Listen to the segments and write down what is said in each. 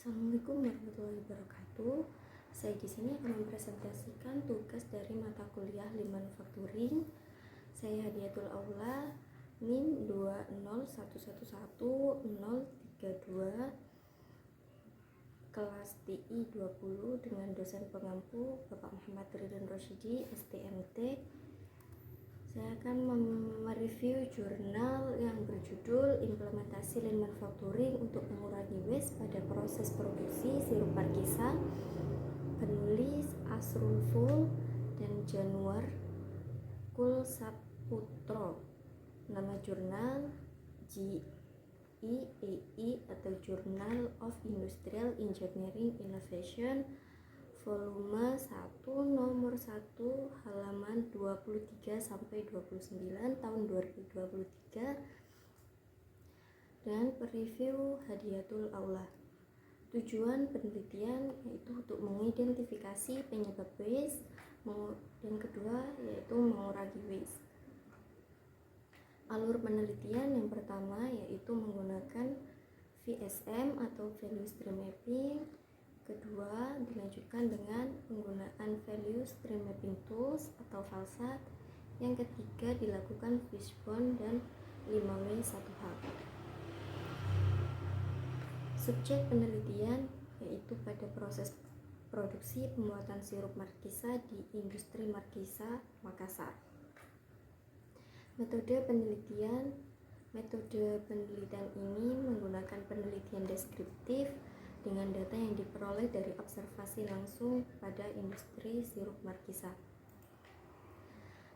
Assalamualaikum warahmatullahi wabarakatuh. Saya di sini akan mempresentasikan tugas dari mata kuliah Lean Manufacturing. Saya Hadiatul Aula NIM 201111032 kelas TI 20 dengan dosen pengampu Bapak Muhammad Ridwan Rosyidi STMT. Saya akan mereview jurnal yang berjudul Implementasi Lean Manufacturing untuk mengurangi waste pada proses produksi sirup Markisa, penulis Asrul Ful dan Januar Kulsaputro. Nama jurnal GEAE atau Journal of Industrial Engineering Innovation, volume 1 nomor 1 halaman 23 sampai 29 tahun 2023, dan preview Hadiatul Aula. Tujuan penelitian yaitu untuk mengidentifikasi penyebab waste, yang kedua yaitu mengurangi waste. Alur penelitian yang pertama yaitu menggunakan VSM atau Value Stream Mapping. Kedua, dilanjutkan dengan penggunaan Value Stream Mapping Tools atau VALSAT. Yang ketiga, dilakukan Fishbone dan 5W1H. Subjek penelitian yaitu pada proses produksi pembuatan sirup Markisa di industri Markisa, Makassar. Metode penelitian ini menggunakan penelitian deskriptif dengan data yang diperoleh dari observasi langsung pada industri sirup Markisa.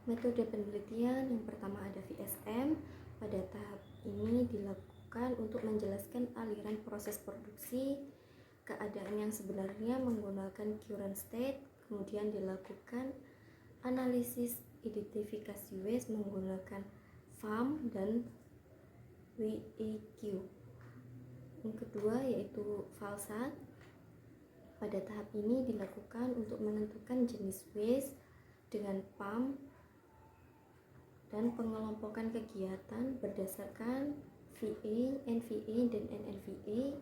Metode penelitian yang pertama ada VSM. Pada tahap ini dilakukan untuk menjelaskan aliran proses produksi, keadaan yang sebenarnya menggunakan current state, kemudian dilakukan analisis identifikasi waste menggunakan FAM dan WEQ. Yang kedua yaitu VALSAT. Pada tahap ini dilakukan untuk menentukan jenis waste dengan PAM dan pengelompokan kegiatan berdasarkan VA, NVA, dan NLVA.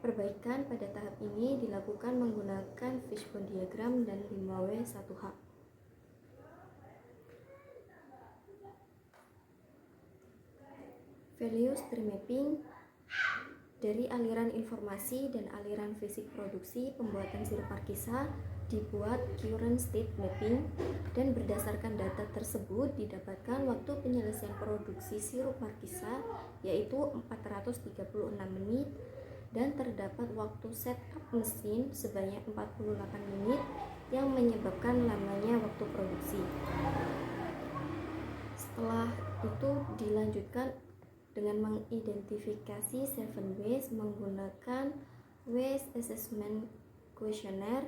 Perbaikan pada tahap ini dilakukan menggunakan Fishbone diagram dan 5W1H. Value Stream Mapping. Dari aliran informasi dan aliran fisik produksi pembuatan sirup Markisa dibuat current state mapping, dan berdasarkan data tersebut didapatkan waktu penyelesaian produksi sirup Markisa yaitu 436 menit, dan terdapat waktu setup mesin sebanyak 48 menit yang menyebabkan lamanya waktu produksi. Setelah itu dilanjutkan dengan mengidentifikasi 7 waste menggunakan Waste Assessment Questionnaire,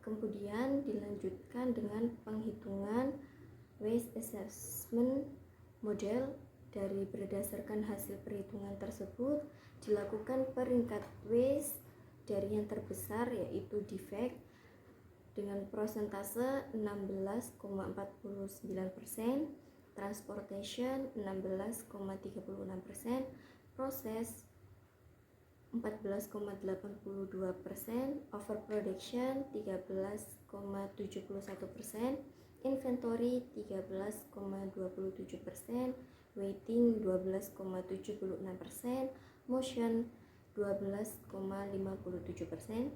kemudian dilanjutkan dengan penghitungan Waste Assessment Model. Dari berdasarkan hasil perhitungan tersebut dilakukan peringkat waste dari yang terbesar yaitu defect dengan persentase 16,49%, transportation 16,36%, proses 14,82%, overproduction 13,71%, inventory 13,27%, waiting 12,76%, motion 12,57%.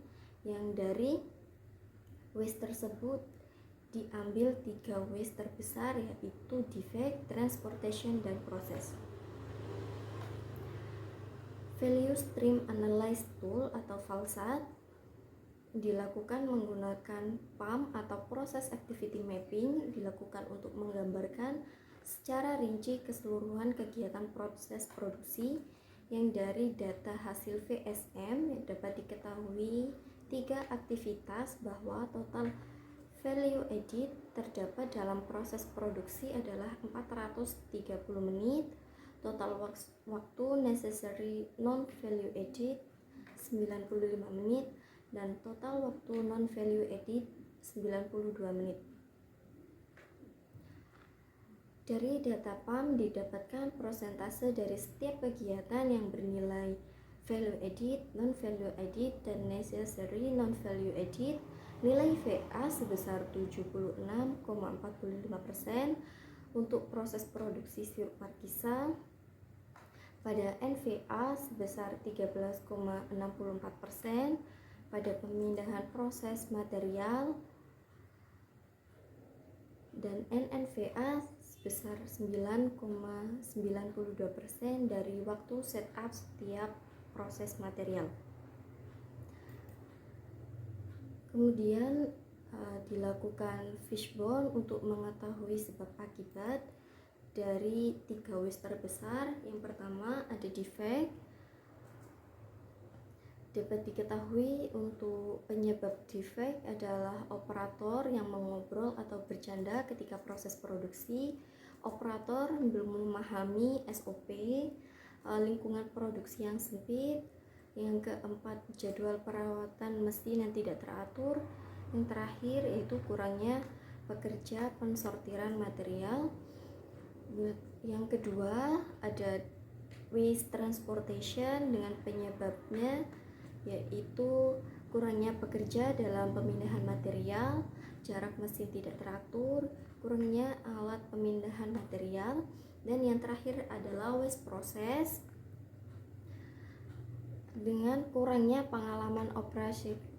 Yang dari waste tersebut diambil 3 waste terbesar yaitu defect, transportation, dan proses. Value Stream Analysis Tool atau VALSAT dilakukan menggunakan PAM atau Process Activity Mapping, dilakukan untuk menggambarkan secara rinci keseluruhan kegiatan proses produksi. Yang dari data hasil VSM dapat diketahui 3 aktivitas bahwa total value added terdapat dalam proses produksi adalah 430 menit, total waktu necessary non value added 95 menit, dan total waktu non value added 92 menit. Dari data PAM didapatkan persentase dari setiap kegiatan yang bernilai value added, non-value added, dan necessary non-value added. Nilai VA sebesar 76,45% untuk proses produksi sirup markisa. Pada NVA sebesar 13,64% pada pemindahan proses material, dan NNVA sebesar 9,92% dari waktu setup setiap proses material. Kemudian dilakukan fishbone untuk mengetahui sebab akibat dari 3 waste terbesar. Yang pertama ada defect. Dapat diketahui untuk penyebab defect adalah operator yang mengobrol atau bercanda ketika proses produksi, operator belum memahami SOP, lingkungan produksi yang sempit. Yang keempat, jadwal perawatan mesin yang tidak teratur. Yang terakhir yaitu kurangnya pekerja pensortiran material. Yang kedua ada waste transportation dengan penyebabnya yaitu kurangnya pekerja dalam pemindahan material, jarak mesin tidak teratur, kurangnya alat pemindahan material, dan yang terakhir adalah waste process dengan kurangnya pengalaman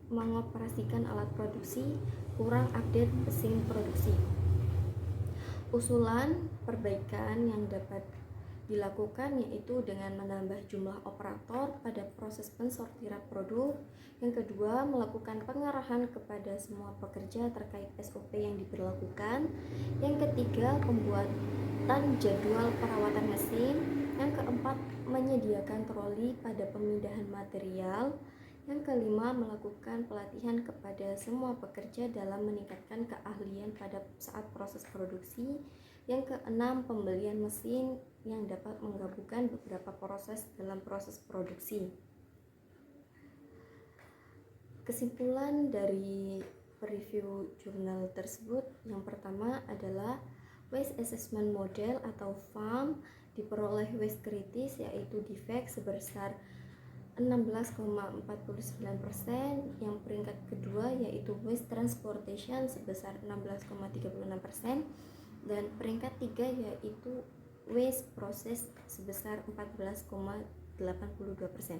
mengoperasikan alat produksi, kurang update mesin produksi. Usulan perbaikan yang dapat dilakukan yaitu dengan menambah jumlah operator pada proses pensortiran produk. Yang kedua, melakukan pengarahan kepada semua pekerja terkait SOP yang diberlakukan. Yang ketiga, pembuatan jadwal perawatan mesin. Yang keempat, menyediakan troli pada pemindahan material. Yang kelima, melakukan pelatihan kepada semua pekerja dalam meningkatkan keahlian pada saat proses produksi. Yang keenam, pembelian mesin yang dapat menggabungkan beberapa proses dalam proses produksi. Kesimpulan dari review jurnal tersebut, yang pertama adalah waste assessment model atau FAM diperoleh waste kritis yaitu defect sebesar 16,49%. Yang peringkat kedua yaitu waste transportation sebesar 16,36%, dan peringkat 3 yaitu waste process sebesar 14,82%.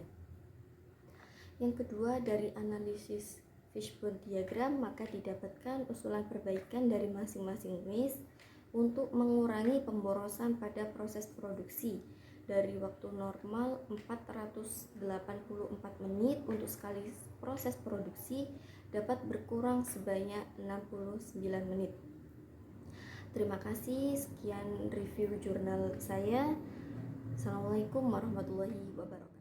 Yang kedua, dari analisis fishbone diagram maka didapatkan usulan perbaikan dari masing-masing waste untuk mengurangi pemborosan pada proses produksi dari waktu normal 484 menit untuk sekali proses produksi dapat berkurang sebanyak 69 menit. Terima kasih, sekian review jurnal saya. Assalamualaikum warahmatullahi wabarakatuh.